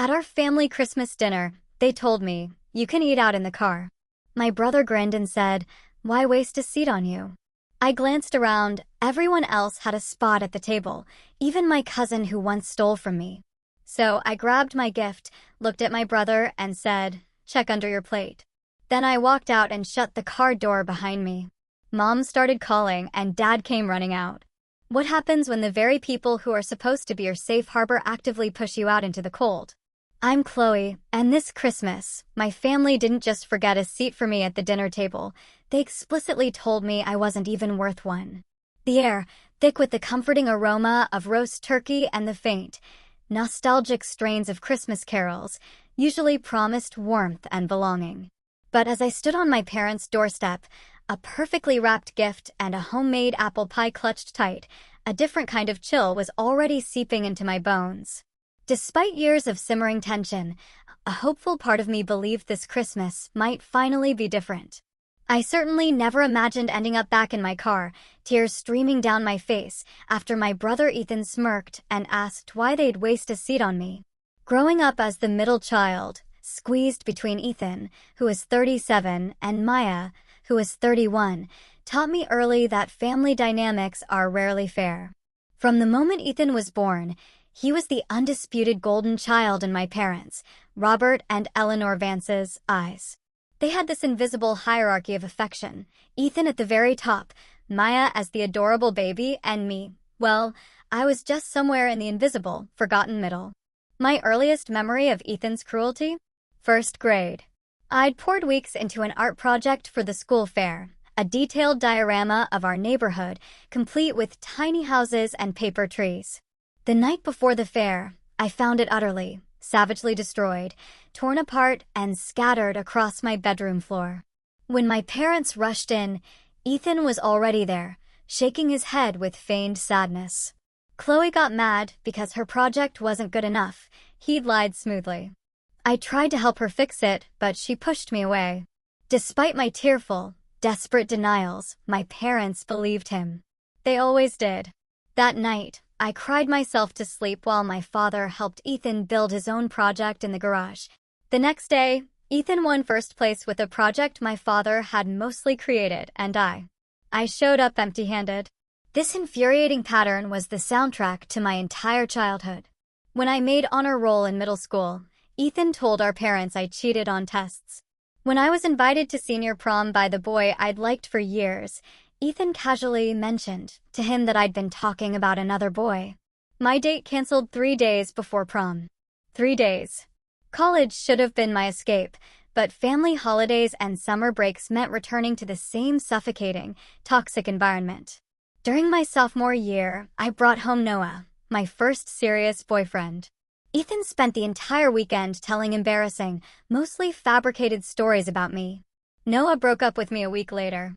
At our family Christmas dinner, they told me, "You can eat out in the car." My brother grinned and said, "Why waste a seat on you?" I glanced around. Everyone else had a spot at the table, even my cousin who once stole from me. So I grabbed my gift, looked at my brother, and said, "Check under your plate." Then I walked out and shut the car door behind me. Mom started calling and Dad came running out. What happens when the very people who are supposed to be your safe harbor actively push you out into the cold? I'm Chloe, and this Christmas, my family didn't just forget a seat for me at the dinner table. They explicitly told me I wasn't even worth one. The air, thick with the comforting aroma of roast turkey and the faint, nostalgic strains of Christmas carols, usually promised warmth and belonging. But as I stood on my parents' doorstep, a perfectly wrapped gift and a homemade apple pie clutched tight, a different kind of chill was already seeping into my bones. Despite years of simmering tension, a hopeful part of me believed this Christmas might finally be different. I certainly never imagined ending up back in my car, tears streaming down my face, after my brother Ethan smirked and asked why they'd waste a seat on me. Growing up as the middle child, squeezed between Ethan, who was 37, and Maya, who was 31, taught me early that family dynamics are rarely fair. From the moment Ethan was born, he was the undisputed golden child in my parents, Robert and Eleanor Vance's, eyes. They had this invisible hierarchy of affection, Ethan at the very top, Maya as the adorable baby, and me, well, I was just somewhere in the invisible, forgotten middle. My earliest memory of Ethan's cruelty? First grade. I'd poured weeks into an art project for the school fair, a detailed diorama of our neighborhood, complete with tiny houses and paper trees. The night before the fair, I found it utterly, savagely destroyed, torn apart and scattered across my bedroom floor. When my parents rushed in, Ethan was already there, shaking his head with feigned sadness. Chloe got mad because her project wasn't good enough. He'd lied smoothly. I tried to help her fix it, but she pushed me away. Despite my tearful, desperate denials, my parents believed him. They always did. That night, I cried myself to sleep while my father helped Ethan build his own project in the garage. The next day, Ethan won first place with a project my father had mostly created, and I showed up empty-handed. This infuriating pattern was the soundtrack to my entire childhood. When I made honor roll in middle school, Ethan told our parents I cheated on tests. When I was invited to senior prom by the boy I'd liked for years, Ethan casually mentioned to him that I'd been talking about another boy. My date canceled 3 days before prom. 3 days. College should have been my escape, but family holidays and summer breaks meant returning to the same suffocating, toxic environment. During my sophomore year, I brought home Noah, my first serious boyfriend. Ethan spent the entire weekend telling embarrassing, mostly fabricated stories about me. Noah broke up with me a week later.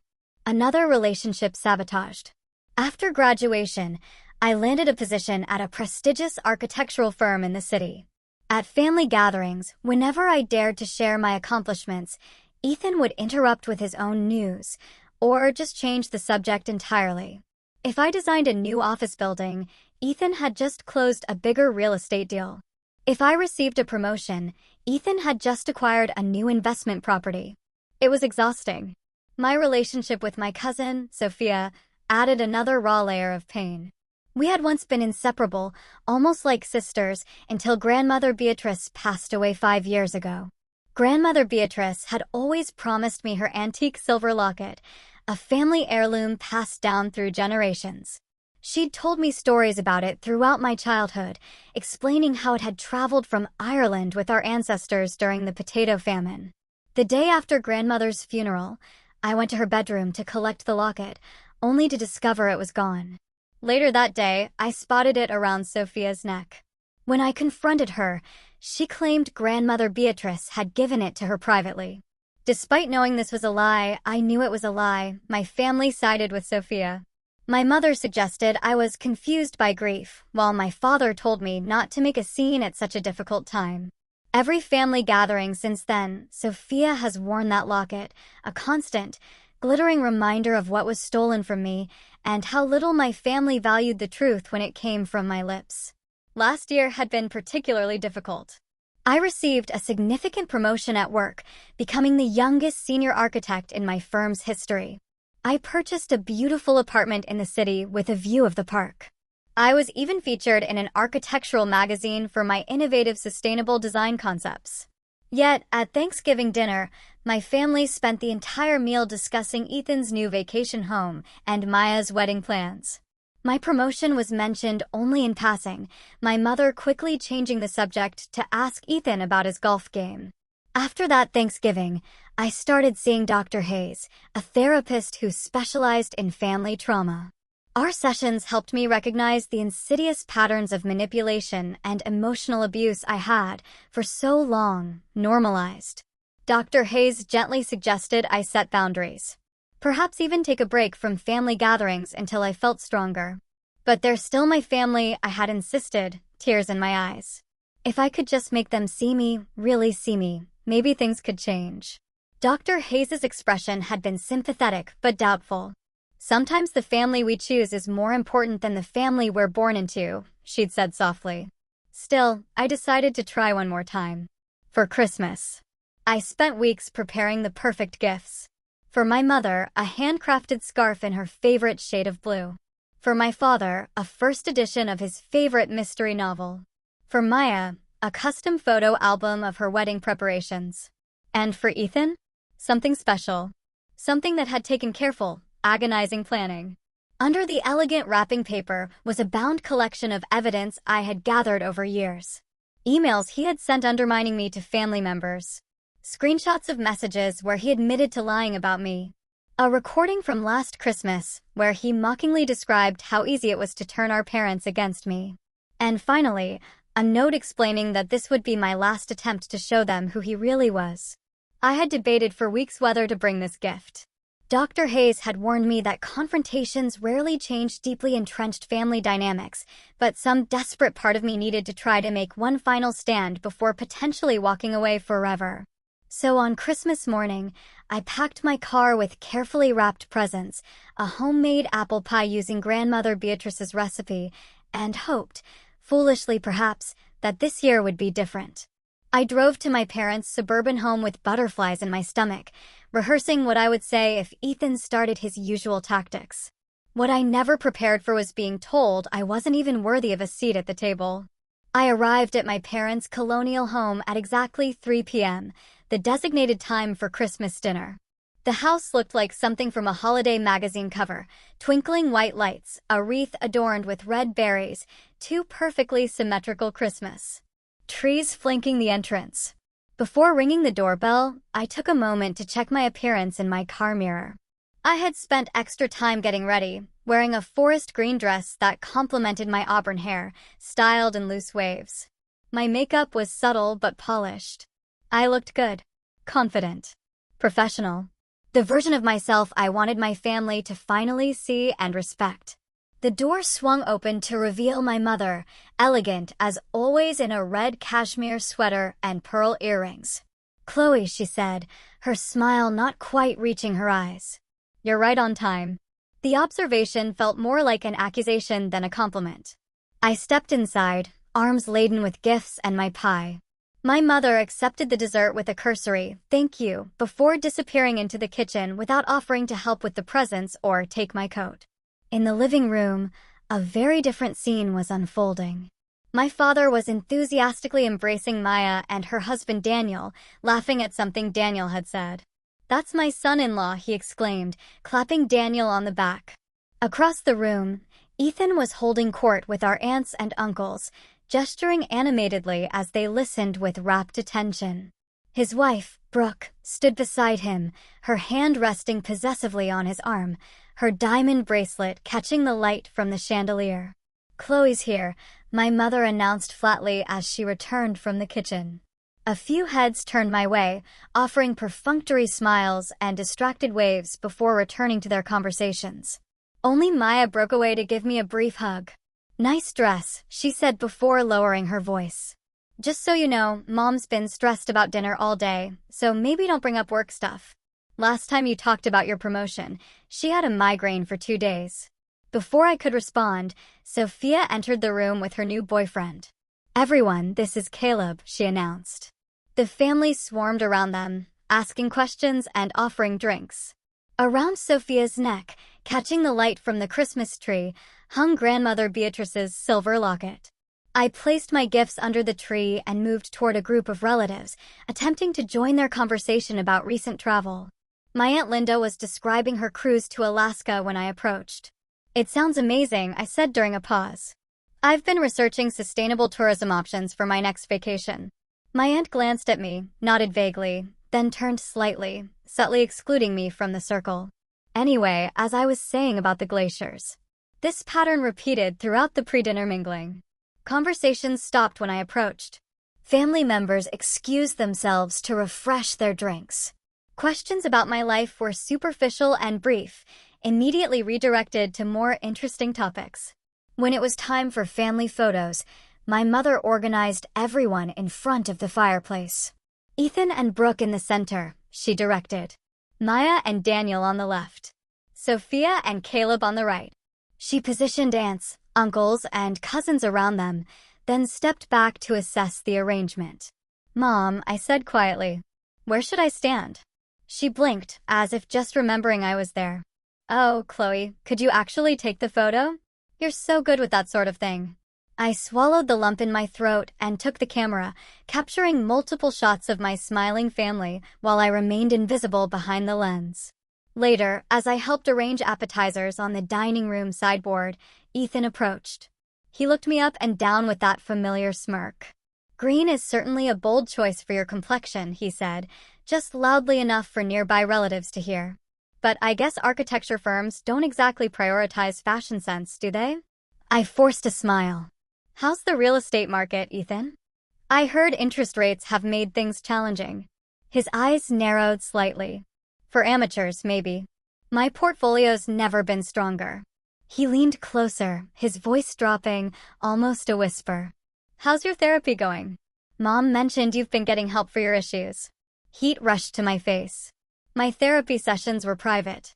Another relationship sabotaged. After graduation, I landed a position at a prestigious architectural firm in the city. At family gatherings, whenever I dared to share my accomplishments, Ethan would interrupt with his own news, or just change the subject entirely. If I designed a new office building, Ethan had just closed a bigger real estate deal. If I received a promotion, Ethan had just acquired a new investment property. It was exhausting. My relationship with my cousin, Sophia, added another raw layer of pain. We had once been inseparable, almost like sisters, until Grandmother Beatrice passed away 5 years ago. Grandmother Beatrice had always promised me her antique silver locket, a family heirloom passed down through generations. She'd told me stories about it throughout my childhood, explaining how it had traveled from Ireland with our ancestors during the potato famine. The day after Grandmother's funeral, I went to her bedroom to collect the locket, only to discover it was gone. Later that day, I spotted it around Sophia's neck. When I confronted her, she claimed Grandmother Beatrice had given it to her privately. Despite knowing this was a lie, I knew it was a lie. My family sided with Sophia. My mother suggested I was confused by grief, while my father told me not to make a scene at such a difficult time. Every family gathering since then, Sophia has worn that locket, a constant, glittering reminder of what was stolen from me and how little my family valued the truth when it came from my lips. Last year had been particularly difficult. I received a significant promotion at work, becoming the youngest senior architect in my firm's history. I purchased a beautiful apartment in the city with a view of the park. I was even featured in an architectural magazine for my innovative sustainable design concepts. Yet, at Thanksgiving dinner, my family spent the entire meal discussing Ethan's new vacation home and Maya's wedding plans. My promotion was mentioned only in passing, my mother quickly changing the subject to ask Ethan about his golf game. After that Thanksgiving, I started seeing Dr. Hayes, a therapist who specialized in family trauma. Our sessions helped me recognize the insidious patterns of manipulation and emotional abuse I had, for so long, normalized. Dr. Hayes gently suggested I set boundaries. Perhaps even take a break from family gatherings until I felt stronger. But they're still my family, I had insisted, tears in my eyes. If I could just make them see me, really see me, maybe things could change. Dr. Hayes' expression had been sympathetic but doubtful. Sometimes the family we choose is more important than the family we're born into, she'd said softly. Still, I decided to try one more time. For Christmas, I spent weeks preparing the perfect gifts. For my mother, a handcrafted scarf in her favorite shade of blue. For my father, a first edition of his favorite mystery novel. For Maya, a custom photo album of her wedding preparations. And for Ethan, something special. Something that had taken careful, agonizing planning. Under the elegant wrapping paper was a bound collection of evidence I had gathered over years. Emails he had sent undermining me to family members. Screenshots of messages where he admitted to lying about me. A recording from last Christmas where he mockingly described how easy it was to turn our parents against me. And finally, a note explaining that this would be my last attempt to show them who he really was. I had debated for weeks whether to bring this gift. Dr. Hayes had warned me that confrontations rarely changed deeply entrenched family dynamics, but some desperate part of me needed to try to make one final stand before potentially walking away forever. So on Christmas morning, I packed my car with carefully wrapped presents, a homemade apple pie using grandmother Beatrice's recipe, and hoped, foolishly perhaps, that this year would be different. I drove to my parents' suburban home with butterflies in my stomach, rehearsing what I would say if Ethan started his usual tactics. What I never prepared for was being told I wasn't even worthy of a seat at the table. I arrived at my parents' colonial home at exactly 3 p.m., the designated time for Christmas dinner. The house looked like something from a holiday magazine cover, twinkling white lights, a wreath adorned with red berries, two perfectly symmetrical Christmas trees flanking the entrance. Before ringing the doorbell, I took a moment to check my appearance in my car mirror. I had spent extra time getting ready, wearing a forest green dress that complemented my auburn hair, styled in loose waves. My makeup was subtle but polished. I looked good, confident, professional. The version of myself I wanted my family to finally see and respect. The door swung open to reveal my mother, elegant as always in a red cashmere sweater and pearl earrings. "Chloe," she said, her smile not quite reaching her eyes. "You're right on time." The observation felt more like an accusation than a compliment. I stepped inside, arms laden with gifts and my pie. My mother accepted the dessert with a cursory, "Thank you," before disappearing into the kitchen without offering to help with the presents or take my coat. In the living room, a very different scene was unfolding. My father was enthusiastically embracing Maya and her husband Daniel, laughing at something Daniel had said. "That's my son-in-law," he exclaimed, clapping Daniel on the back. Across the room, Ethan was holding court with our aunts and uncles, gesturing animatedly as they listened with rapt attention. His wife, Brooke, stood beside him, her hand resting possessively on his arm, her diamond bracelet catching the light from the chandelier. "Chloe's here," my mother announced flatly as she returned from the kitchen. A few heads turned my way, offering perfunctory smiles and distracted waves before returning to their conversations. Only Maya broke away to give me a brief hug. "Nice dress," she said before lowering her voice. "Just so you know, Mom's been stressed about dinner all day, so maybe don't bring up work stuff. Last time you talked about your promotion, she had a migraine for 2 days." Before I could respond, Sophia entered the room with her new boyfriend. "Everyone, this is Caleb," she announced. The family swarmed around them, asking questions and offering drinks. Around Sophia's neck, catching the light from the Christmas tree, hung Grandmother Beatrice's silver locket. I placed my gifts under the tree and moved toward a group of relatives, attempting to join their conversation about recent travel. My Aunt Linda was describing her cruise to Alaska when I approached. "It sounds amazing," I said during a pause. "I've been researching sustainable tourism options for my next vacation." My aunt glanced at me, nodded vaguely, then turned slightly, subtly excluding me from the circle. Anyway, as I was saying about the glaciers. This pattern repeated throughout the pre-dinner mingling. Conversations stopped when I approached. Family members excused themselves to refresh their drinks. Questions about my life were superficial and brief, immediately redirected to more interesting topics. When it was time for family photos, my mother organized everyone in front of the fireplace. "Ethan and Brooke in the center," she directed. "Maya and Daniel on the left. Sophia and Caleb on the right." She positioned aunts, uncles, and cousins around them, then stepped back to assess the arrangement. "Mom," I said quietly, "where should I stand?" She blinked, as if just remembering I was there. "Oh, Chloe, could you actually take the photo? You're so good with that sort of thing." I swallowed the lump in my throat and took the camera, capturing multiple shots of my smiling family while I remained invisible behind the lens. Later, as I helped arrange appetizers on the dining room sideboard, Ethan approached. He looked me up and down with that familiar smirk. "Green is certainly a bold choice for your complexion," he said, just loudly enough for nearby relatives to hear. "But I guess architecture firms don't exactly prioritize fashion sense, do they?" I forced a smile. "How's the real estate market, Ethan? I heard interest rates have made things challenging." His eyes narrowed slightly. "For amateurs, maybe. My portfolio's never been stronger." He leaned closer, his voice dropping, almost a whisper. "How's your therapy going? Mom mentioned you've been getting help for your issues." Heat rushed to my face. My therapy sessions were private.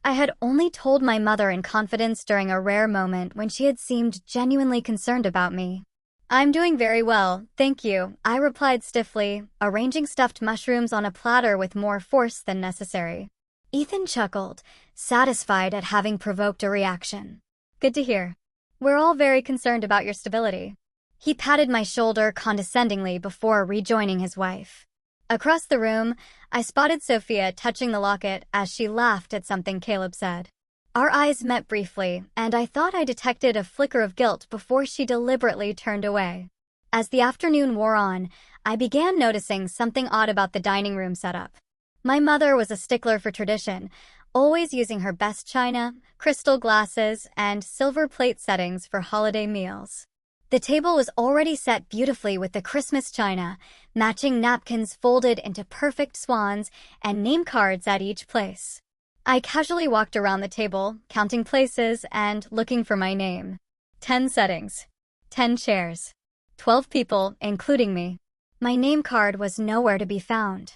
I had only told my mother in confidence during a rare moment when she had seemed genuinely concerned about me. "I'm doing very well, thank you," I replied stiffly, arranging stuffed mushrooms on a platter with more force than necessary. Ethan chuckled, satisfied at having provoked a reaction. "Good to hear. We're all very concerned about your stability." He patted my shoulder condescendingly before rejoining his wife. Across the room, I spotted Sophia touching the locket as she laughed at something Caleb said. Our eyes met briefly, and I thought I detected a flicker of guilt before she deliberately turned away. As the afternoon wore on, I began noticing something odd about the dining room setup. My mother was a stickler for tradition, always using her best china, crystal glasses, and silver plate settings for holiday meals. The table was already set beautifully with the Christmas china, matching napkins folded into perfect swans and name cards at each place. I casually walked around the table, counting places and looking for my name. 10 settings. 10 chairs. 12 people, including me. My name card was nowhere to be found.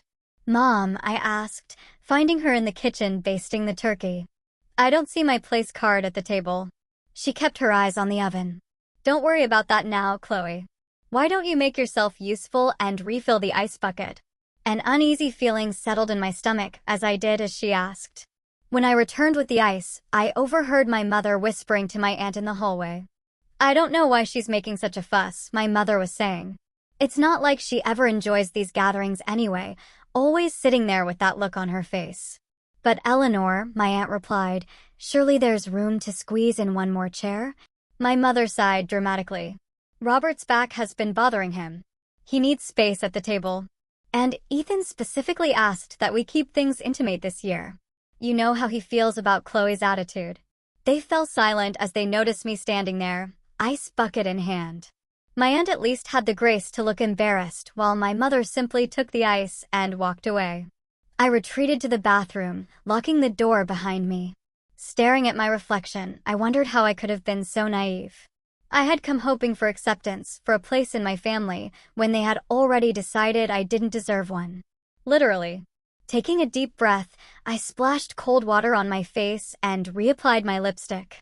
"Mom," I asked, finding her in the kitchen basting the turkey. "I don't see my place card at the table." She kept her eyes on the oven. "Don't worry about that now, Chloe. Why don't you make yourself useful and refill the ice bucket?" An uneasy feeling settled in my stomach as I did as she asked. When I returned with the ice, I overheard my mother whispering to my aunt in the hallway. "I don't know why she's making such a fuss," my mother was saying. "It's not like she ever enjoys these gatherings anyway, always sitting there with that look on her face." "But Eleanor," my aunt replied, "surely there's room to squeeze in one more chair?" My mother sighed dramatically. "Robert's back has been bothering him. He needs space at the table. And Ethan specifically asked that we keep things intimate this year. You know how he feels about Chloe's attitude." They fell silent as they noticed me standing there, ice bucket in hand. My aunt at least had the grace to look embarrassed, while my mother simply took the ice and walked away. I retreated to the bathroom, locking the door behind me. Staring at my reflection, I wondered how I could have been so naive. I had come hoping for acceptance, for a place in my family, when they had already decided I didn't deserve one. Literally. Taking a deep breath, I splashed cold water on my face and reapplied my lipstick.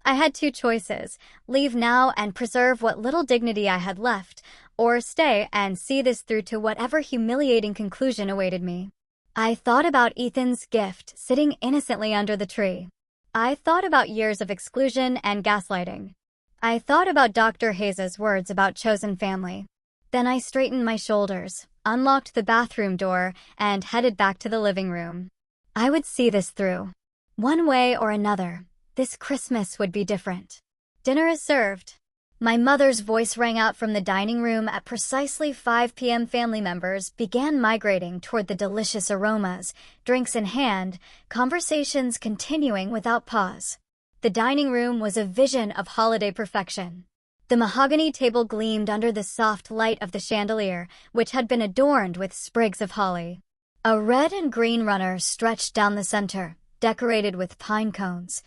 I had two choices: leave now and preserve what little dignity I had left, or stay and see this through to whatever humiliating conclusion awaited me. I thought about Ethan's gift sitting innocently under the tree. I thought about years of exclusion and gaslighting. I thought about Dr. Hayes's words about chosen family. Then I straightened my shoulders, unlocked the bathroom door, and headed back to the living room. I would see this through. One way or another, this Christmas would be different. Dinner is served. My mother's voice rang out from the dining room at precisely 5 p.m. Family members began migrating toward the delicious aromas, drinks in hand, conversations continuing without pause. The dining room was a vision of holiday perfection. The mahogany table gleamed under the soft light of the chandelier, which had been adorned with sprigs of holly. A red and green runner stretched down the center, decorated with pine cones,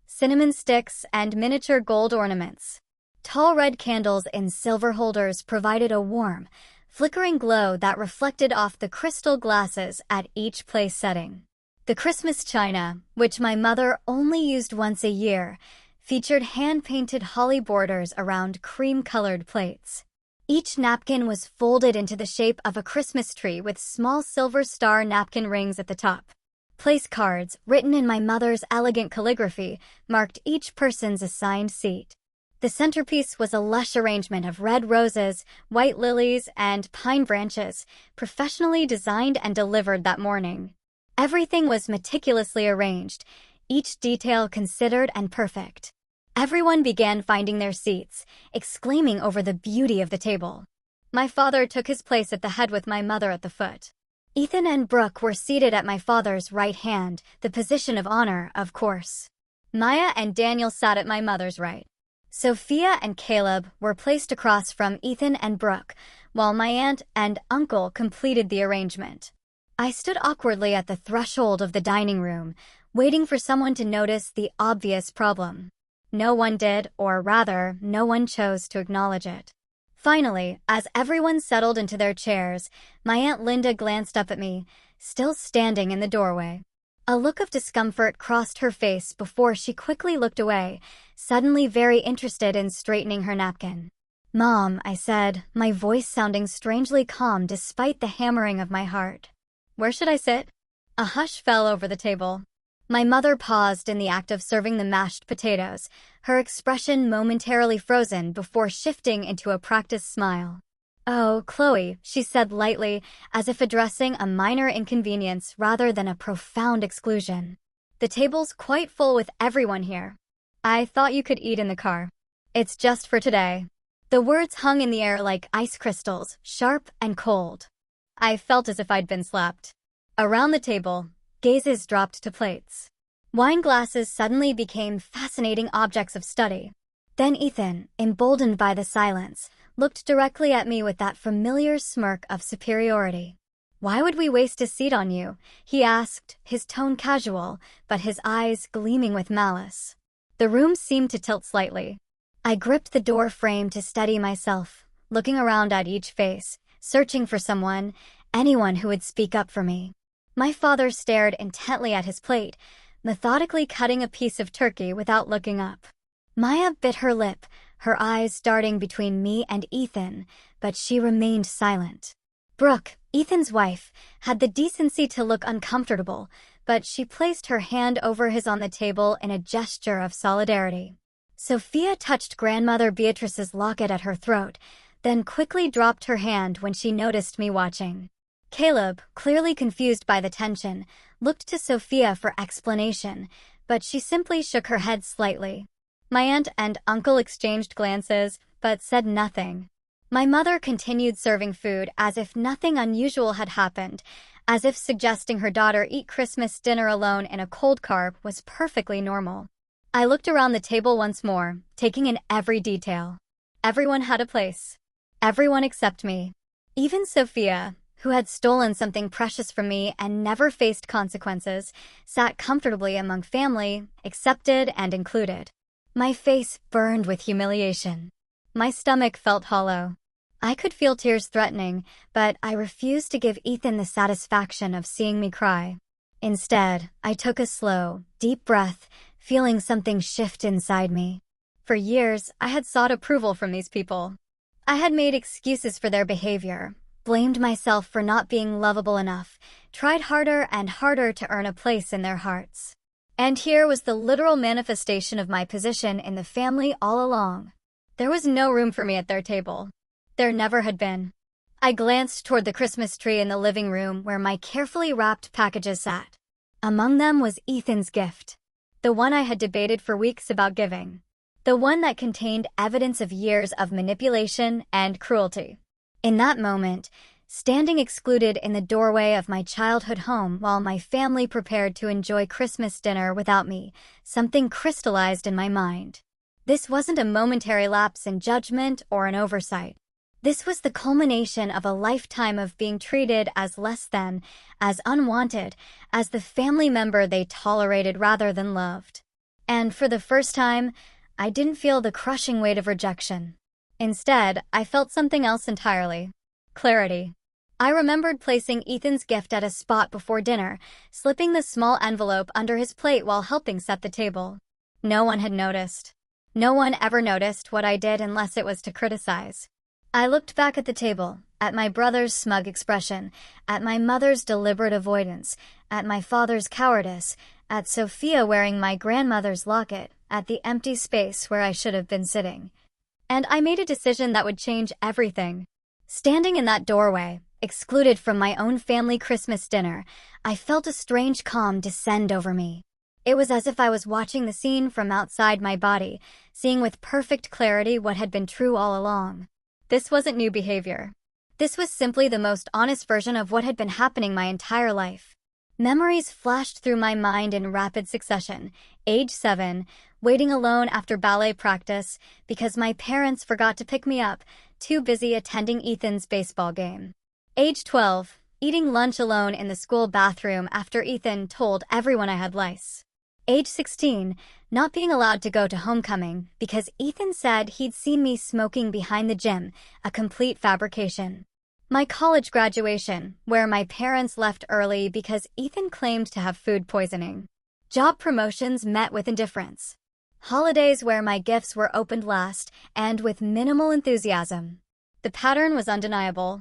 cinnamon sticks, and miniature gold ornaments. Tall red candles in silver holders provided a warm, flickering glow that reflected off the crystal glasses at each place setting. The Christmas china, which my mother only used once a year, featured hand-painted holly borders around cream-colored plates. Each napkin was folded into the shape of a Christmas tree with small silver star napkin rings at the top. Place cards, written in my mother's elegant calligraphy, marked each person's assigned seat. The centerpiece was a lush arrangement of red roses, white lilies, and pine branches, professionally designed and delivered that morning. Everything was meticulously arranged, each detail considered and perfect. Everyone began finding their seats, exclaiming over the beauty of the table. My father took his place at the head with my mother at the foot. Ethan and Brooke were seated at my father's right hand, the position of honor, of course. Maya and Daniel sat at my mother's right. Sophia and Caleb were placed across from Ethan and Brooke, while my aunt and uncle completed the arrangement. I stood awkwardly at the threshold of the dining room, waiting for someone to notice the obvious problem. No one did, or rather, no one chose to acknowledge it. Finally, as everyone settled into their chairs, my Aunt Linda glanced up at me, still standing in the doorway. A look of discomfort crossed her face before she quickly looked away, suddenly very interested in straightening her napkin. "Mom," I said, my voice sounding strangely calm despite the hammering of my heart. "Where should I sit?" A hush fell over the table. My mother paused in the act of serving the mashed potatoes, her expression momentarily frozen before shifting into a practiced smile. "Oh, Chloe," she said lightly, as if addressing a minor inconvenience rather than a profound exclusion. "The table's quite full with everyone here. I thought you could eat in the car. It's just for today." The words hung in the air like ice crystals, sharp and cold. I felt as if I'd been slapped. Around the table, gazes dropped to plates. Wine glasses suddenly became fascinating objects of study. Then Ethan, emboldened by the silence, looked directly at me with that familiar smirk of superiority. "Why would we waste a seat on you?" he asked, his tone casual, but his eyes gleaming with malice. The room seemed to tilt slightly. I gripped the door frame to steady myself, looking around at each face, searching for someone, anyone who would speak up for me. My father stared intently at his plate, methodically cutting a piece of turkey without looking up. Maya bit her lip, her eyes darting between me and Ethan, but she remained silent. Brooke, Ethan's wife, had the decency to look uncomfortable, but she placed her hand over his on the table in a gesture of solidarity. Sophia touched Grandmother Beatrice's locket at her throat, then quickly dropped her hand when she noticed me watching. Caleb, clearly confused by the tension, looked to Sophia for explanation, but she simply shook her head slightly. My aunt and uncle exchanged glances, but said nothing. My mother continued serving food as if nothing unusual had happened, as if suggesting her daughter eat Christmas dinner alone in a cold car was perfectly normal. I looked around the table once more, taking in every detail. Everyone had a place. Everyone except me. Even Sophia, who had stolen something precious from me and never faced consequences, sat comfortably among family, accepted and included. My face burned with humiliation. My stomach felt hollow. I could feel tears threatening, but I refused to give Ethan the satisfaction of seeing me cry. Instead, I took a slow, deep breath, feeling something shift inside me. For years, I had sought approval from these people. I had made excuses for their behavior, blamed myself for not being lovable enough, tried harder and harder to earn a place in their hearts. And here was the literal manifestation of my position in the family all along. There was no room for me at their table. There never had been. I glanced toward the Christmas tree in the living room where my carefully wrapped packages sat. Among them was Ethan's gift, the one I had debated for weeks about giving, the one that contained evidence of years of manipulation and cruelty. In that moment, standing excluded in the doorway of my childhood home while my family prepared to enjoy Christmas dinner without me, something crystallized in my mind. This wasn't a momentary lapse in judgment or an oversight. This was the culmination of a lifetime of being treated as less than, as unwanted, as the family member they tolerated rather than loved. And for the first time, I didn't feel the crushing weight of rejection. Instead, I felt something else entirely. Clarity. I remembered placing Ethan's gift at a spot before dinner, slipping the small envelope under his plate while helping set the table. No one had noticed. No one ever noticed what I did unless it was to criticize. I looked back at the table, at my brother's smug expression, at my mother's deliberate avoidance, at my father's cowardice, at Sophia wearing my grandmother's locket, at the empty space where I should have been sitting. And I made a decision that would change everything. Standing in that doorway, excluded from my own family Christmas dinner, I felt a strange calm descend over me. It was as if I was watching the scene from outside my body, seeing with perfect clarity what had been true all along. This wasn't new behavior. This was simply the most honest version of what had been happening my entire life. Memories flashed through my mind in rapid succession. Age 7, waiting alone after ballet practice because my parents forgot to pick me up, too busy attending Ethan's baseball game. Age 12, eating lunch alone in the school bathroom after Ethan told everyone I had lice. Age 16, not being allowed to go to homecoming because Ethan said he'd seen me smoking behind the gym, a complete fabrication. My college graduation, where my parents left early because Ethan claimed to have food poisoning. Job promotions met with indifference. Holidays where my gifts were opened last and with minimal enthusiasm. The pattern was undeniable.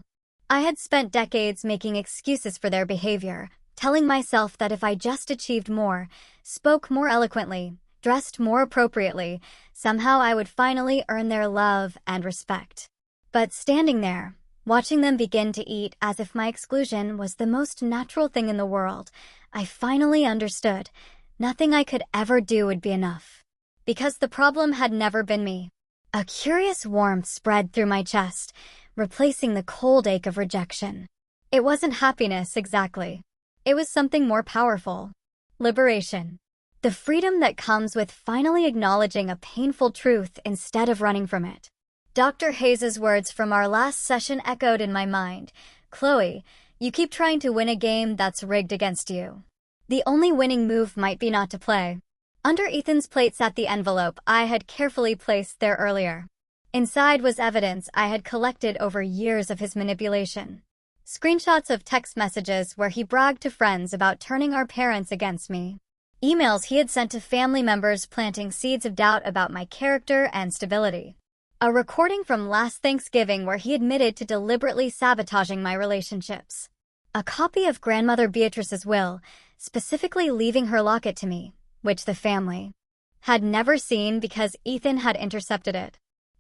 I had spent decades making excuses for their behavior, telling myself that if I just achieved more, spoke more eloquently, dressed more appropriately, somehow I would finally earn their love and respect. But standing there, watching them begin to eat as if my exclusion was the most natural thing in the world, I finally understood nothing I could ever do would be enough. Because the problem had never been me. A curious warmth spread through my chest, replacing the cold ache of rejection. It wasn't happiness exactly. It was something more powerful. Liberation. The freedom that comes with finally acknowledging a painful truth instead of running from it. Dr. Hayes' words from our last session echoed in my mind. Chloe, you keep trying to win a game that's rigged against you. The only winning move might be not to play. Under Ethan's plate sat the envelope I had carefully placed there earlier. Inside was evidence I had collected over years of his manipulation. Screenshots of text messages where he bragged to friends about turning our parents against me. Emails he had sent to family members planting seeds of doubt about my character and stability. A recording from last Thanksgiving where he admitted to deliberately sabotaging my relationships. A copy of grandmother Beatrice's will, specifically leaving her locket to me, which the family had never seen because Ethan had intercepted it.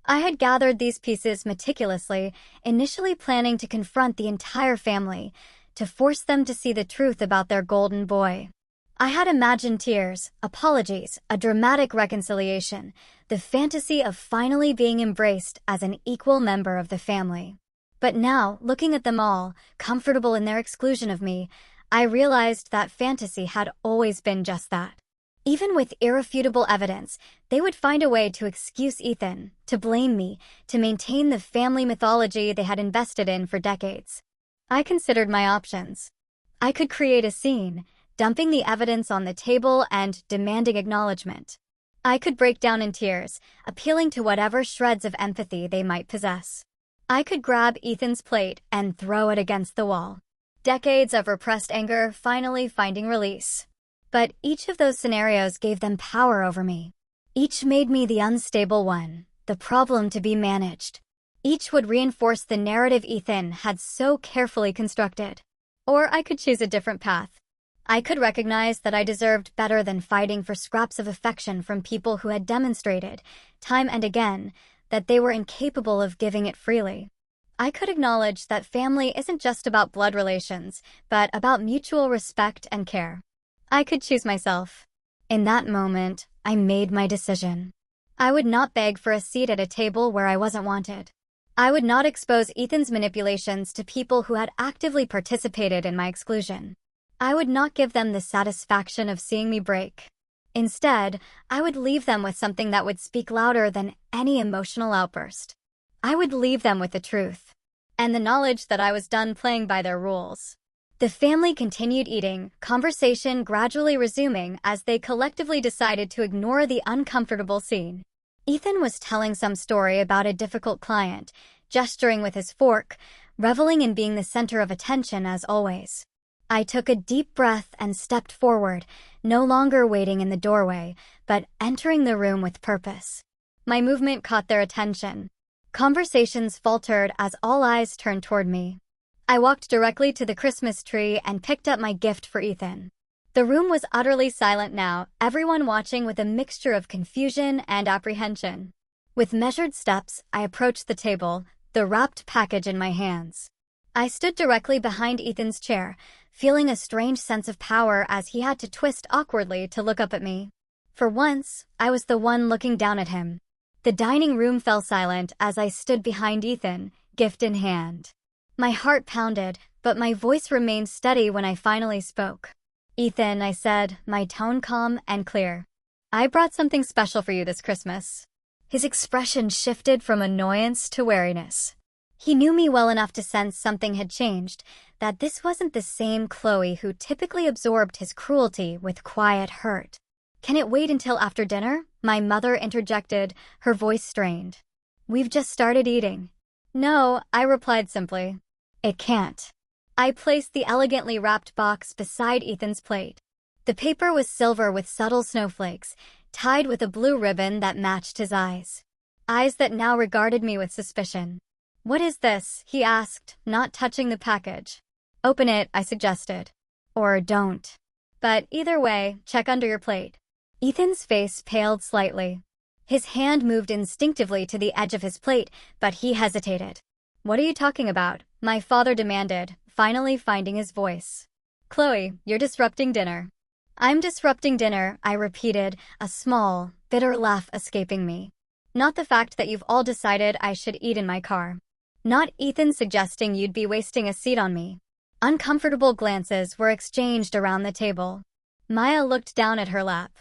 I had gathered these pieces meticulously, initially planning to confront the entire family, to force them to see the truth about their golden boy. I had imagined tears, apologies, a dramatic reconciliation, the fantasy of finally being embraced as an equal member of the family. But now, looking at them all, comfortable in their exclusion of me, I realized that fantasy had always been just that. Even with irrefutable evidence, they would find a way to excuse Ethan, to blame me, to maintain the family mythology they had invested in for decades. I considered my options. I could create a scene, dumping the evidence on the table and demanding acknowledgement. I could break down in tears, appealing to whatever shreds of empathy they might possess. I could grab Ethan's plate and throw it against the wall. Decades of repressed anger finally finding release. But each of those scenarios gave them power over me. Each made me the unstable one, the problem to be managed. Each would reinforce the narrative Ethan had so carefully constructed. Or I could choose a different path. I could recognize that I deserved better than fighting for scraps of affection from people who had demonstrated, time and again, that they were incapable of giving it freely. I could acknowledge that family isn't just about blood relations, but about mutual respect and care. I could choose myself. In that moment, I made my decision. I would not beg for a seat at a table where I wasn't wanted. I would not expose Ethan's manipulations to people who had actively participated in my exclusion. I would not give them the satisfaction of seeing me break. Instead, I would leave them with something that would speak louder than any emotional outburst. I would leave them with the truth, and the knowledge that I was done playing by their rules. The family continued eating, conversation gradually resuming as they collectively decided to ignore the uncomfortable scene. Ethan was telling some story about a difficult client, gesturing with his fork, reveling in being the center of attention as always. I took a deep breath and stepped forward, no longer waiting in the doorway, but entering the room with purpose. My movement caught their attention. Conversations faltered as all eyes turned toward me. I walked directly to the Christmas tree and picked up my gift for Ethan. The room was utterly silent now, everyone watching with a mixture of confusion and apprehension. With measured steps, I approached the table, the wrapped package in my hands. I stood directly behind Ethan's chair, feeling a strange sense of power as he had to twist awkwardly to look up at me. For once, I was the one looking down at him. The dining room fell silent as I stood behind Ethan, gift in hand. My heart pounded, but my voice remained steady when I finally spoke. "Ethan," I said, my tone calm and clear. "I brought something special for you this Christmas." His expression shifted from annoyance to wariness. He knew me well enough to sense something had changed, that this wasn't the same Chloe who typically absorbed his cruelty with quiet hurt. "Can it wait until after dinner?" my mother interjected, her voice strained. "We've just started eating." "No," I replied simply. "It can't." I placed the elegantly wrapped box beside Ethan's plate. The paper was silver with subtle snowflakes, tied with a blue ribbon that matched his eyes. Eyes that now regarded me with suspicion. "What is this?" he asked, not touching the package. "Open it," I suggested. "Or don't. But either way, check under your plate." Ethan's face paled slightly. His hand moved instinctively to the edge of his plate, but he hesitated. "What are you talking about?" my father demanded, finally finding his voice. "Chloe, you're disrupting dinner." "I'm disrupting dinner," I repeated, a small, bitter laugh escaping me. "Not the fact that you've all decided I should eat in my car. Not Ethan suggesting you'd be wasting a seat on me." Uncomfortable glances were exchanged around the table. Maya looked down at her lap.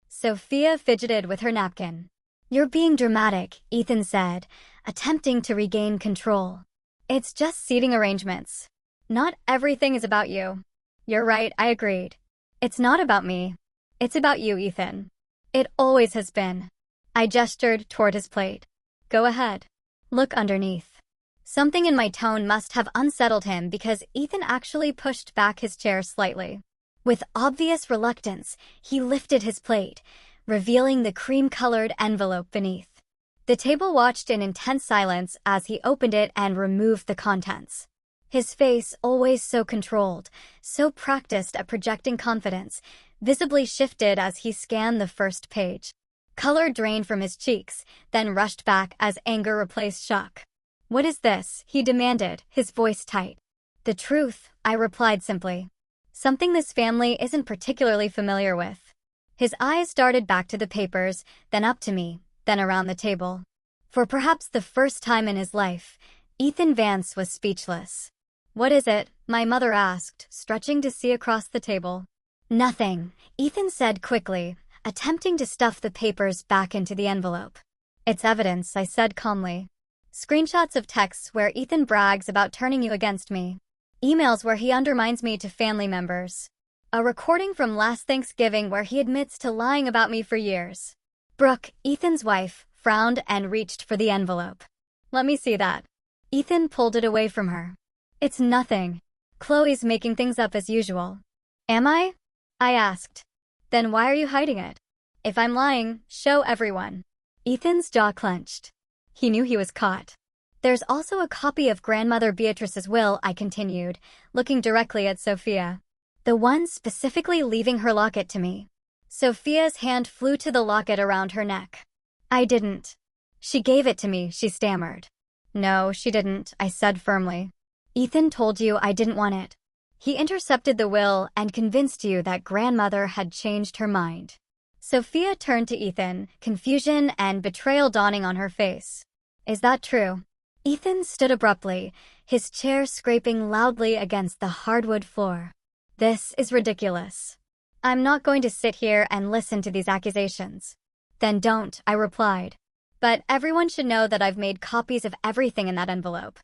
Sophia fidgeted with her napkin. "You're being dramatic," Ethan said, attempting to regain control. "It's just seating arrangements. Not everything is about you." "You're right," I agreed. "It's not about me. It's about you, Ethan. It always has been." I gestured toward his plate. "Go ahead. Look underneath." Something in my tone must have unsettled him because Ethan actually pushed back his chair slightly. With obvious reluctance, he lifted his plate, revealing the cream-colored envelope beneath. The table watched in intense silence as he opened it and removed the contents. His face, always so controlled, so practiced at projecting confidence, visibly shifted as he scanned the first page. Color drained from his cheeks, then rushed back as anger replaced shock. "What is this?" he demanded, his voice tight. "The truth," I replied simply. "Something this family isn't particularly familiar with." His eyes darted back to the papers, then up to me, then around the table. For perhaps the first time in his life, Ethan Vance was speechless. "What is it?" my mother asked, stretching to see across the table. "Nothing," Ethan said quickly, attempting to stuff the papers back into the envelope. "It's evidence," I said calmly. "Screenshots of texts where Ethan brags about turning you against me. Emails where he undermines me to family members. A recording from last Thanksgiving where he admits to lying about me for years." Brooke, Ethan's wife, frowned and reached for the envelope. "Let me see that." Ethan pulled it away from her. "It's nothing. Chloe's making things up as usual." "Am I?" I asked. Then why are you hiding it? If I'm lying, show everyone. Ethan's jaw clenched. He knew he was caught. There's also a copy of Grandmother Beatrice's will, I continued, looking directly at Sophia. The one specifically leaving her locket to me. Sophia's hand flew to the locket around her neck. I didn't. She gave it to me, she stammered. No, she didn't, I said firmly. Ethan told you I didn't want it. He intercepted the will and convinced you that Grandmother had changed her mind. Sophia turned to Ethan, confusion and betrayal dawning on her face. Is that true? Ethan stood abruptly, his chair scraping loudly against the hardwood floor. This is ridiculous. I'm not going to sit here and listen to these accusations. Then don't, I replied. But everyone should know that I've made copies of everything in that envelope.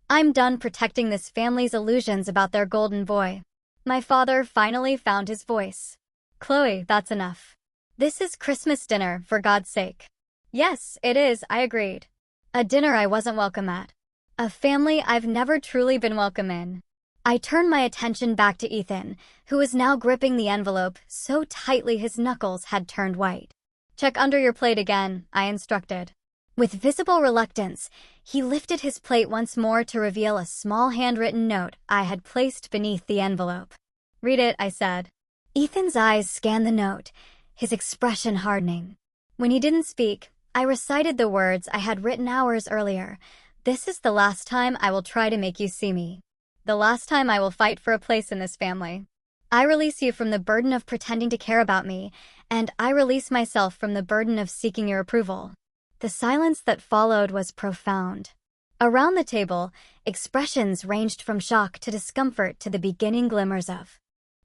I'm done protecting this family's illusions about their golden boy. My father finally found his voice. Chloe, that's enough. This is Christmas dinner, for God's sake. Yes, it is, I agreed. A dinner I wasn't welcome at. A family I've never truly been welcome in. I turned my attention back to Ethan, who was now gripping the envelope so tightly his knuckles had turned white. Check under your plate again, I instructed. With visible reluctance, he lifted his plate once more to reveal a small handwritten note I had placed beneath the envelope. Read it, I said. Ethan's eyes scanned the note, his expression hardening. When he didn't speak, I recited the words I had written hours earlier. This is the last time I will try to make you see me. The last time I will fight for a place in this family. I release you from the burden of pretending to care about me, and I release myself from the burden of seeking your approval. The silence that followed was profound. Around the table, expressions ranged from shock to discomfort to the beginning glimmers of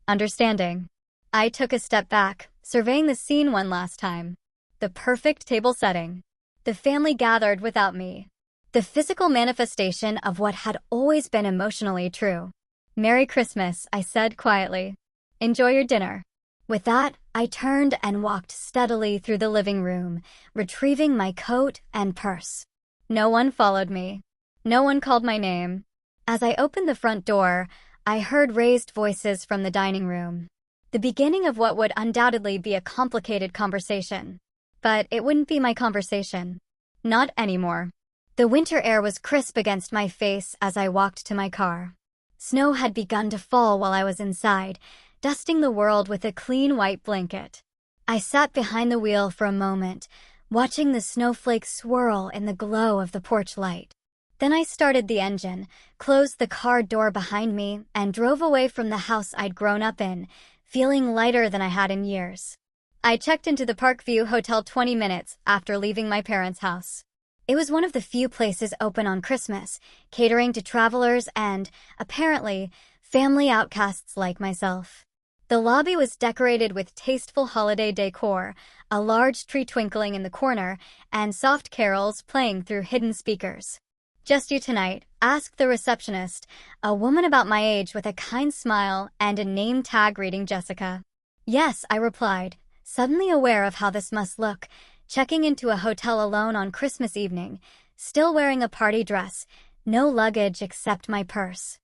understanding. I took a step back, surveying the scene one last time. The perfect table setting. The family gathered without me. The physical manifestation of what had always been emotionally true. Merry Christmas, I said quietly. Enjoy your dinner. With that, I turned and walked steadily through the living room, retrieving my coat and purse. No one followed me. No one called my name. As I opened the front door, I heard raised voices from the dining room. The beginning of what would undoubtedly be a complicated conversation. But it wouldn't be my conversation. Not anymore. The winter air was crisp against my face as I walked to my car. Snow had begun to fall while I was inside, dusting the world with a clean white blanket. I sat behind the wheel for a moment, watching the snowflakes swirl in the glow of the porch light. Then I started the engine, closed the car door behind me, and drove away from the house I'd grown up in, feeling lighter than I had in years. I checked into the Parkview Hotel 20 minutes after leaving my parents' house. It was one of the few places open on Christmas, catering to travelers and, apparently, family outcasts like myself. The lobby was decorated with tasteful holiday decor, a large tree twinkling in the corner, and soft carols playing through hidden speakers. Just you tonight, asked the receptionist, a woman about my age with a kind smile and a name tag reading Jessica. Yes, I replied, suddenly aware of how this must look, checking into a hotel alone on Christmas evening, still wearing a party dress, no luggage except my purse.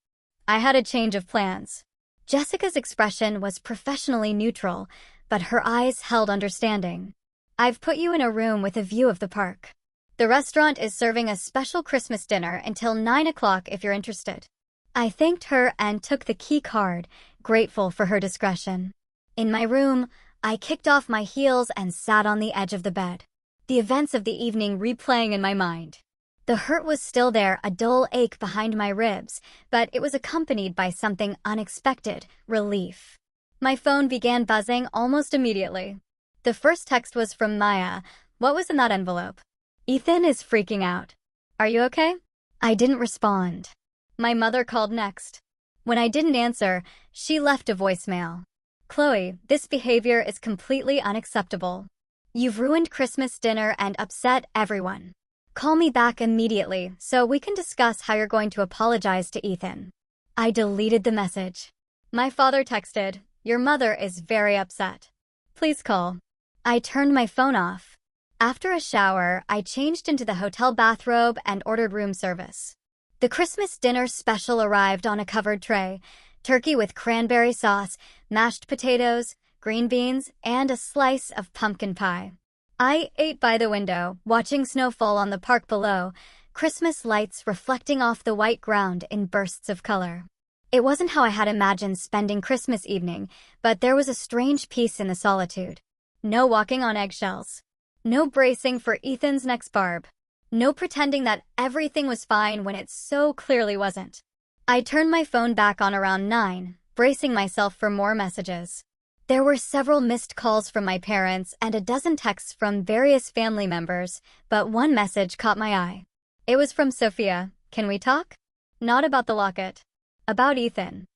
I had a change of plans. Jessica's expression was professionally neutral, but her eyes held understanding. I've put you in a room with a view of the park. The restaurant is serving a special Christmas dinner until 9 o'clock if you're interested. I thanked her and took the key card, grateful for her discretion. In my room, I kicked off my heels and sat on the edge of the bed, the events of the evening replaying in my mind. The hurt was still there, a dull ache behind my ribs, but it was accompanied by something unexpected, relief. My phone began buzzing almost immediately. The first text was from Maya. What was in that envelope? Ethan is freaking out. Are you okay? I didn't respond. My mother called next. When I didn't answer, she left a voicemail. Chloe, this behavior is completely unacceptable. You've ruined Christmas dinner and upset everyone. Call me back immediately so we can discuss how you're going to apologize to Ethan. I deleted the message. My father texted, your mother is very upset. Please call. I turned my phone off. After a shower, I changed into the hotel bathrobe and ordered room service. The Christmas dinner special arrived on a covered tray. Turkey with cranberry sauce, mashed potatoes, green beans, and a slice of pumpkin pie. I ate by the window, watching snow fall on the park below, Christmas lights reflecting off the white ground in bursts of color. It wasn't how I had imagined spending Christmas evening, but there was a strange peace in the solitude. No walking on eggshells. No bracing for Ethan's next barb. No pretending that everything was fine when it so clearly wasn't. I turned my phone back on around 9, bracing myself for more messages. There were several missed calls from my parents and a dozen texts from various family members, but one message caught my eye. It was from Sophia. Can we talk? Not about the locket. About Ethan.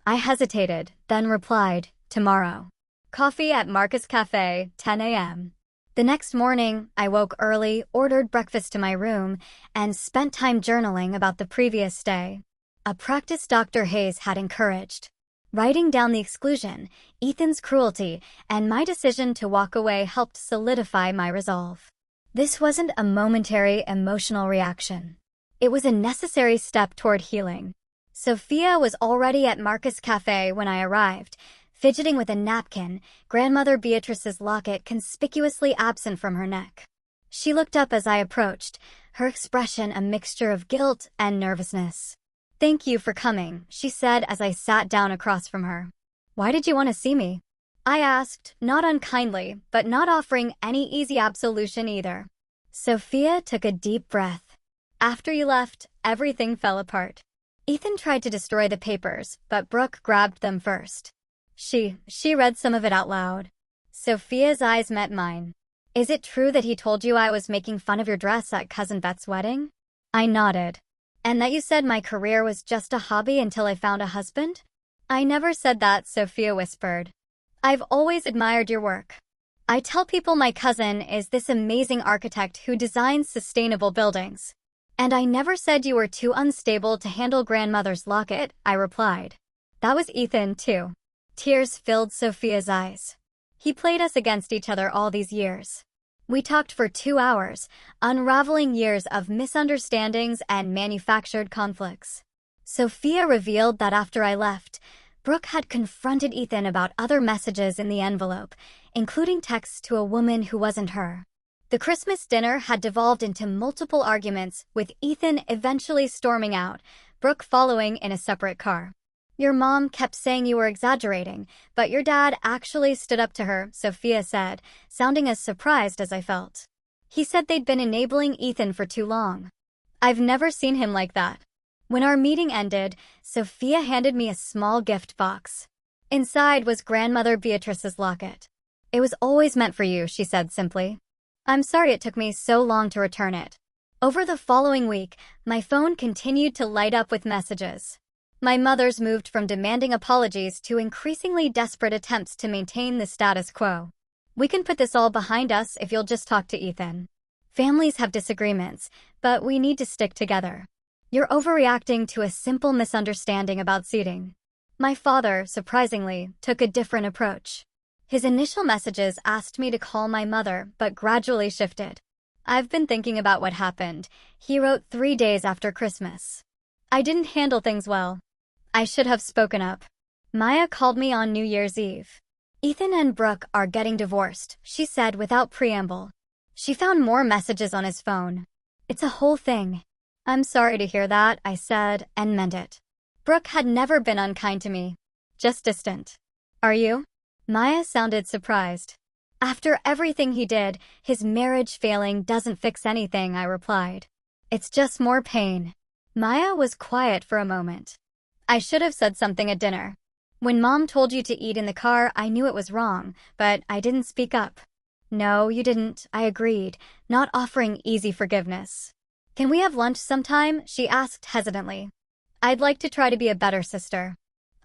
I hesitated, then replied, tomorrow. Coffee at Marcus Cafe, 10 a.m. The next morning, I woke early, ordered breakfast to my room, and spent time journaling about the previous day. A practice Dr. Hayes had encouraged. Writing down the exclusion, Ethan's cruelty, and my decision to walk away helped solidify my resolve. This wasn't a momentary emotional reaction. It was a necessary step toward healing. Sophia was already at Marcus Cafe when I arrived, fidgeting with a napkin, Grandmother Beatrice's locket conspicuously absent from her neck. She looked up as I approached, her expression a mixture of guilt and nervousness. "Thank you for coming," she said as I sat down across from her. "Why did you want to see me?" I asked, not unkindly, but not offering any easy absolution either. Sophia took a deep breath. "After you left, everything fell apart. Ethan tried to destroy the papers, but Brooke grabbed them first. She read some of it out loud." Sophia's eyes met mine. "Is it true that he told you I was making fun of your dress at Cousin Bet's wedding?" I nodded. "And that you said my career was just a hobby until I found a husband?" "I never said that," Sophia whispered. "I've always admired your work. I tell people my cousin is this amazing architect who designs sustainable buildings. And I never said you were too unstable to handle grandmother's locket," I replied. "That was Ethan, too." Tears filled Sophia's eyes. "He played us against each other all these years. We talked for 2 hours, unraveling years of misunderstandings and manufactured conflicts." Sophia revealed that after I left, Brooke had confronted Ethan about other messages in the envelope, including texts to a woman who wasn't her. The Christmas dinner had devolved into multiple arguments, with Ethan eventually storming out, Brooke following in a separate car. "Your mom kept saying you were exaggerating, but your dad actually stood up to her," Sophia said, sounding as surprised as I felt. "He said they'd been enabling Ethan for too long. I've never seen him like that." When our meeting ended, Sophia handed me a small gift box. Inside was Grandmother Beatrice's locket. "It was always meant for you," she said simply. "I'm sorry it took me so long to return it." Over the following week, my phone continued to light up with messages. My mother's moved from demanding apologies to increasingly desperate attempts to maintain the status quo. "We can put this all behind us if you'll just talk to Ethan. Families have disagreements, but we need to stick together. You're overreacting to a simple misunderstanding about seating." My father, surprisingly, took a different approach. His initial messages asked me to call my mother, but gradually shifted. "I've been thinking about what happened," he wrote 3 days after Christmas. "I didn't handle things well. I should have spoken up." Maya called me on New Year's Eve. "Ethan and Brooke are getting divorced," she said without preamble. She found more messages on his phone. "It's a whole thing." "I'm sorry to hear that," I said, and meant it. Brooke had never been unkind to me. Just distant. "Are you?" Maya sounded surprised. "After everything he did, his marriage failing doesn't fix anything," I replied. "It's just more pain." Maya was quiet for a moment. "I should have said something at dinner. When Mom told you to eat in the car, I knew it was wrong, but I didn't speak up." "No, you didn't," I agreed, not offering easy forgiveness. "Can we have lunch sometime?" she asked hesitantly. "I'd like to try to be a better sister."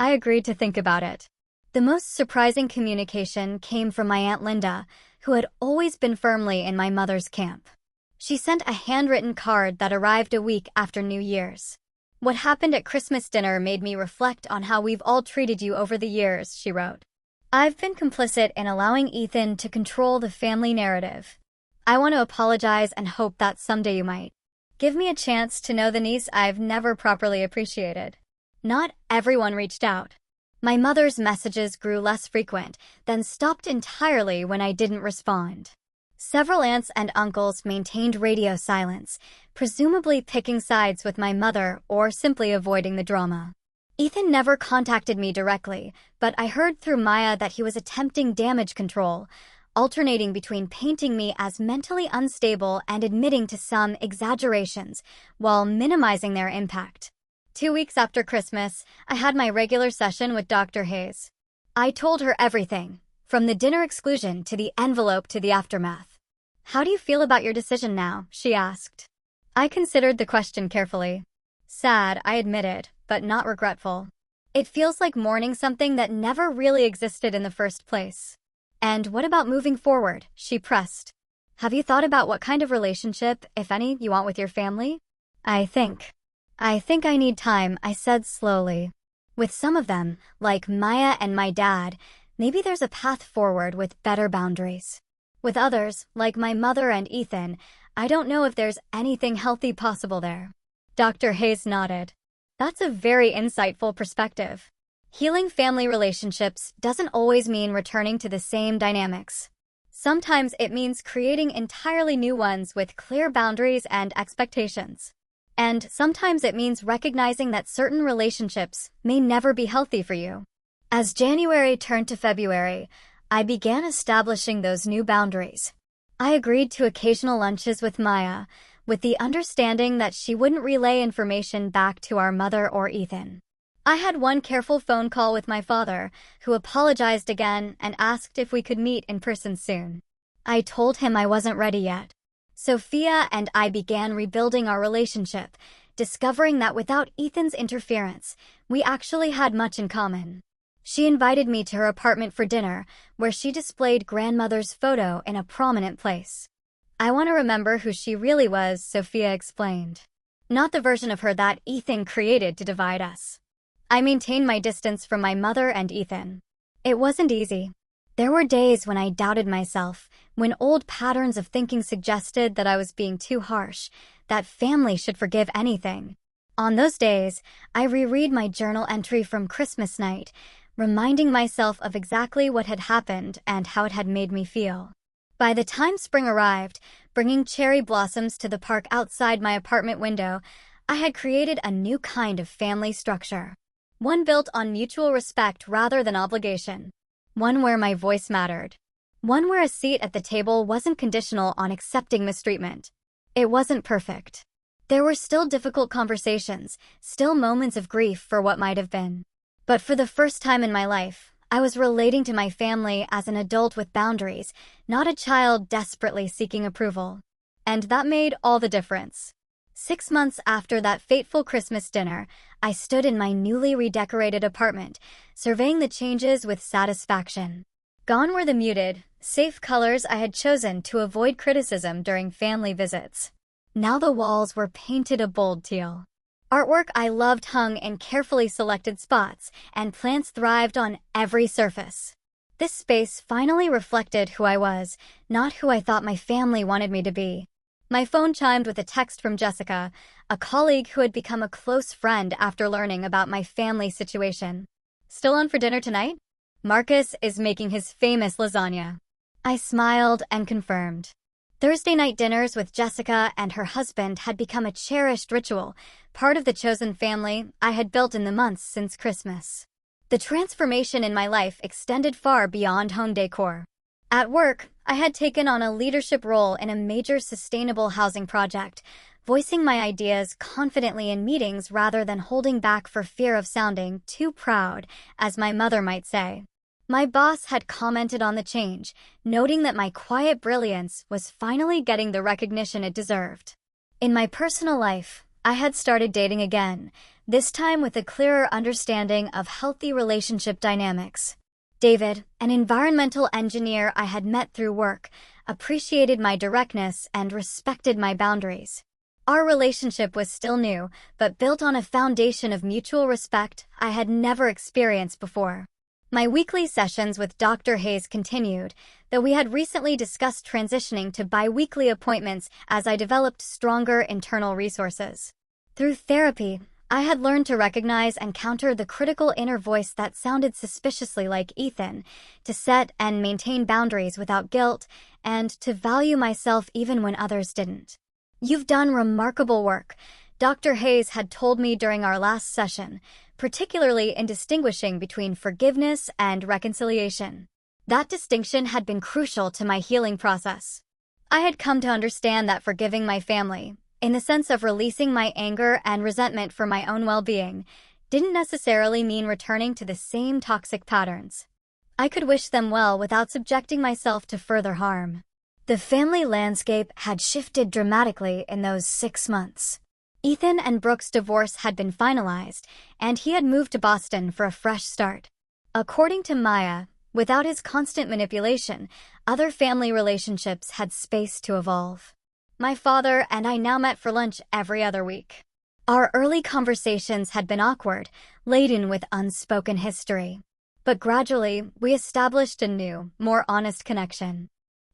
I agreed to think about it. The most surprising communication came from my Aunt Linda, who had always been firmly in my mother's camp. She sent a handwritten card that arrived a week after New Year's. "What happened at Christmas dinner made me reflect on how we've all treated you over the years," she wrote. "I've been complicit in allowing Ethan to control the family narrative. I want to apologize and hope that someday you might give me a chance to know the niece I've never properly appreciated." Not everyone reached out. My mother's messages grew less frequent, then stopped entirely when I didn't respond. Several aunts and uncles maintained radio silence, presumably picking sides with my mother or simply avoiding the drama. Ethan never contacted me directly, but I heard through Maya that he was attempting damage control, alternating between painting me as mentally unstable and admitting to some exaggerations, while minimizing their impact. 2 weeks after Christmas, I had my regular session with Dr. Hayes. I told her everything, from the dinner exclusion to the envelope to the aftermath. "How do you feel about your decision now?" she asked. I considered the question carefully. Sad, I admitted, but not regretful. It feels like mourning something that never really existed in the first place. "And what about moving forward?" she pressed. "Have you thought about what kind of relationship, if any, you want with your family?" I think I need time," I said slowly. "With some of them, like Maya and my dad, maybe there's a path forward with better boundaries. With others, like my mother and Ethan, I don't know if there's anything healthy possible there." Dr. Hayes nodded. "That's a very insightful perspective. Healing family relationships doesn't always mean returning to the same dynamics. Sometimes it means creating entirely new ones with clear boundaries and expectations. And sometimes it means recognizing that certain relationships may never be healthy for you." As January turned to February, I began establishing those new boundaries. I agreed to occasional lunches with Maya, with the understanding that she wouldn't relay information back to our mother or Ethan. I had one careful phone call with my father, who apologized again and asked if we could meet in person soon. I told him I wasn't ready yet. Sophia and I began rebuilding our relationship, discovering that without Ethan's interference, we actually had much in common. She invited me to her apartment for dinner, where she displayed grandmother's photo in a prominent place. "I want to remember who she really was," Sophia explained. "Not the version of her that Ethan created to divide us." I maintained my distance from my mother and Ethan. It wasn't easy. There were days when I doubted myself, when old patterns of thinking suggested that I was being too harsh, that family should forgive anything. On those days, I reread my journal entry from Christmas night, reminding myself of exactly what had happened and how it had made me feel. By the time spring arrived, bringing cherry blossoms to the park outside my apartment window, I had created a new kind of family structure. One built on mutual respect rather than obligation. One where my voice mattered. One where a seat at the table wasn't conditional on accepting mistreatment. It wasn't perfect. There were still difficult conversations, still moments of grief for what might have been. But for the first time in my life, I was relating to my family as an adult with boundaries, not a child desperately seeking approval. And that made all the difference. 6 months after that fateful Christmas dinner, I stood in my newly redecorated apartment, surveying the changes with satisfaction. Gone were the muted, safe colors I had chosen to avoid criticism during family visits. Now the walls were painted a bold teal. Artwork I loved hung in carefully selected spots, and plants thrived on every surface. This space finally reflected who I was, not who I thought my family wanted me to be. My phone chimed with a text from Jessica, a colleague who had become a close friend after learning about my family situation. "Still on for dinner tonight? Marcus is making his famous lasagna." I smiled and confirmed. Thursday night dinners with Jessica and her husband had become a cherished ritual, part of the chosen family I had built in the months since Christmas. The transformation in my life extended far beyond home decor. At work, I had taken on a leadership role in a major sustainable housing project, voicing my ideas confidently in meetings rather than holding back for fear of sounding too proud, as my mother might say. My boss had commented on the change, noting that my quiet brilliance was finally getting the recognition it deserved. In my personal life, I had started dating again, this time with a clearer understanding of healthy relationship dynamics. David, an environmental engineer I had met through work, appreciated my directness and respected my boundaries. Our relationship was still new, but built on a foundation of mutual respect I had never experienced before. My weekly sessions with Dr. Hayes continued, though we had recently discussed transitioning to bi-weekly appointments as I developed stronger internal resources. Through therapy, I had learned to recognize and counter the critical inner voice that sounded suspiciously like Ethan, to set and maintain boundaries without guilt, and to value myself even when others didn't. "You've done remarkable work," Dr. Hayes had told me during our last session, particularly in distinguishing between forgiveness and reconciliation. That distinction had been crucial to my healing process. I had come to understand that forgiving my family, in the sense of releasing my anger and resentment for my own well-being, didn't necessarily mean returning to the same toxic patterns. I could wish them well without subjecting myself to further harm. The family landscape had shifted dramatically in those 6 months. Ethan and Brooke's divorce had been finalized, and he had moved to Boston for a fresh start. According to Maya, without his constant manipulation, other family relationships had space to evolve. My father and I now met for lunch every other week. Our early conversations had been awkward, laden with unspoken history. But gradually, we established a new, more honest connection.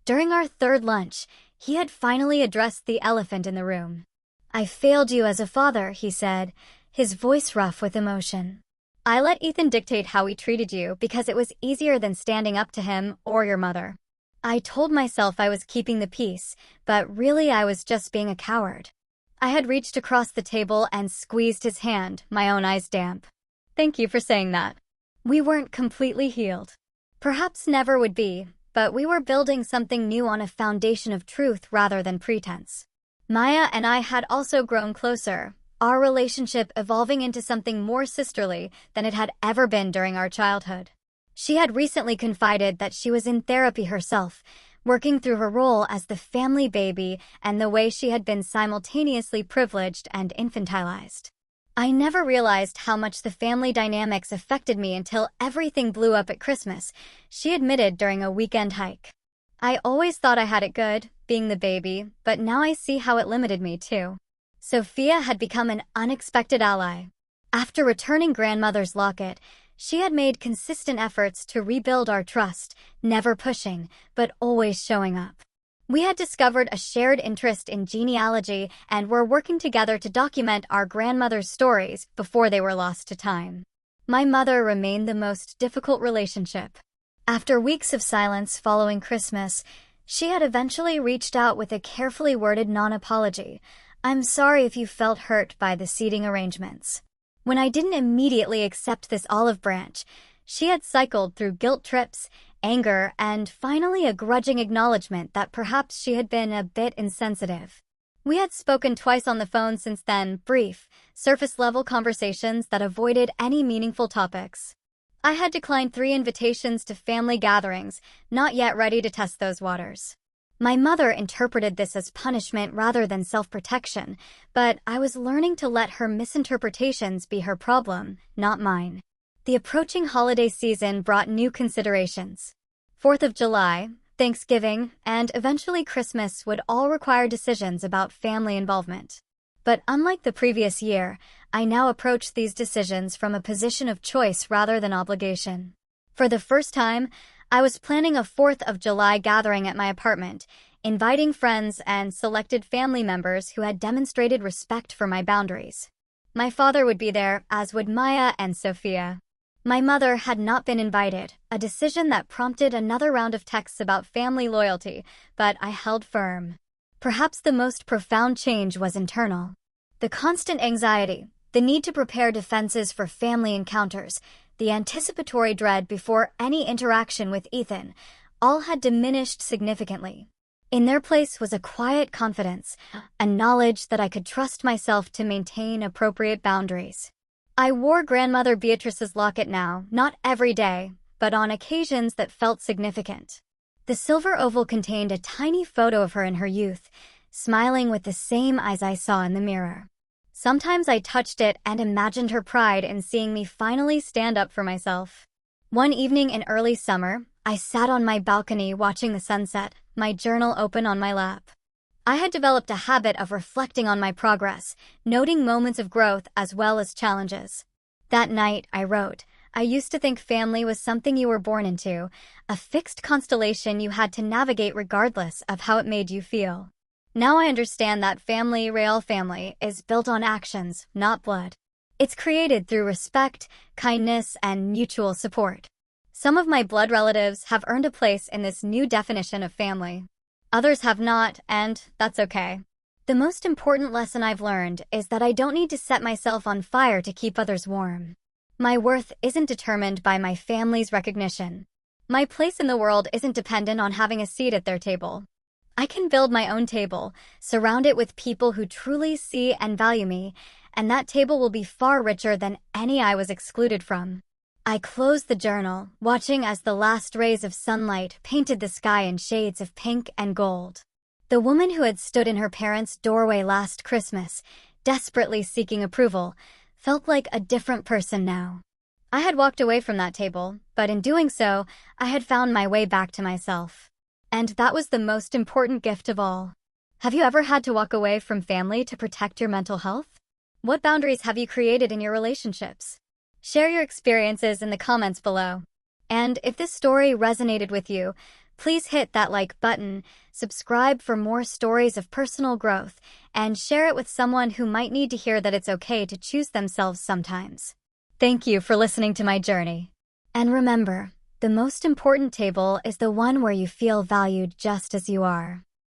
During our third lunch, he had finally addressed the elephant in the room. "I failed you as a father," he said, his voice rough with emotion. "I let Ethan dictate how he treated you because it was easier than standing up to him or your mother. I told myself I was keeping the peace, but really I was just being a coward." I had reached across the table and squeezed his hand, my own eyes damp. "Thank you for saying that." We weren't completely healed. Perhaps never would be, but we were building something new on a foundation of truth rather than pretense. Maya and I had also grown closer, our relationship evolving into something more sisterly than it had ever been during our childhood. She had recently confided that she was in therapy herself, working through her role as the family baby and the way she had been simultaneously privileged and infantilized. I never realized how much the family dynamics affected me until everything blew up at Christmas, she admitted during a weekend hike. "I always thought I had it good, being the baby, but now I see how it limited me too." Sophia had become an unexpected ally. After returning grandmother's locket, she had made consistent efforts to rebuild our trust, never pushing, but always showing up. We had discovered a shared interest in genealogy and were working together to document our grandmother's stories before they were lost to time. My mother remained the most difficult relationship. After weeks of silence following Christmas, she had eventually reached out with a carefully worded non-apology. "I'm sorry if you felt hurt by the seating arrangements." When I didn't immediately accept this olive branch, she had cycled through guilt trips, anger, and finally a grudging acknowledgement that perhaps she had been a bit insensitive. We had spoken twice on the phone since then, brief, surface-level conversations that avoided any meaningful topics. I had declined 3 invitations to family gatherings, not yet ready to test those waters. My mother interpreted this as punishment rather than self-protection, but I was learning to let her misinterpretations be her problem, not mine. The approaching holiday season brought new considerations. 4th of July, Thanksgiving, and eventually Christmas would all require decisions about family involvement. But unlike the previous year, I now approached these decisions from a position of choice rather than obligation. For the first time, I was planning a 4th of July gathering at my apartment, inviting friends and selected family members who had demonstrated respect for my boundaries. My father would be there, as would Maya and Sophia. My mother had not been invited, a decision that prompted another round of texts about family loyalty, but I held firm. Perhaps the most profound change was internal. The constant anxiety, the need to prepare defenses for family encounters, the anticipatory dread before any interaction with Ethan, all had diminished significantly. In their place was a quiet confidence, a knowledge that I could trust myself to maintain appropriate boundaries. I wore grandmother Beatrice's locket now, not every day, but on occasions that felt significant. The silver oval contained a tiny photo of her in her youth, smiling with the same eyes I saw in the mirror. Sometimes I touched it and imagined her pride in seeing me finally stand up for myself. One evening in early summer, I sat on my balcony watching the sunset, my journal open on my lap. I had developed a habit of reflecting on my progress, noting moments of growth as well as challenges. That night, I wrote, "I used to think family was something you were born into, a fixed constellation you had to navigate regardless of how it made you feel. Now I understand that family, real family, is built on actions, not blood." It's created through respect, kindness, and mutual support. Some of my blood relatives have earned a place in this new definition of family. Others have not, and that's okay. The most important lesson I've learned is that I don't need to set myself on fire to keep others warm. My worth isn't determined by my family's recognition. My place in the world isn't dependent on having a seat at their table. I can build my own table, surround it with people who truly see and value me, and that table will be far richer than any I was excluded from. I closed the journal, watching as the last rays of sunlight painted the sky in shades of pink and gold. The woman who had stood in her parents' doorway last Christmas, desperately seeking approval, felt like a different person now. I had walked away from that table, but in doing so, I had found my way back to myself. And that was the most important gift of all. Have you ever had to walk away from family to protect your mental health? What boundaries have you created in your relationships? Share your experiences in the comments below. And if this story resonated with you, please hit that like button, subscribe for more stories of personal growth, and share it with someone who might need to hear that it's okay to choose themselves sometimes. Thank you for listening to my journey. And remember, the most important table is the one where you feel valued just as you are.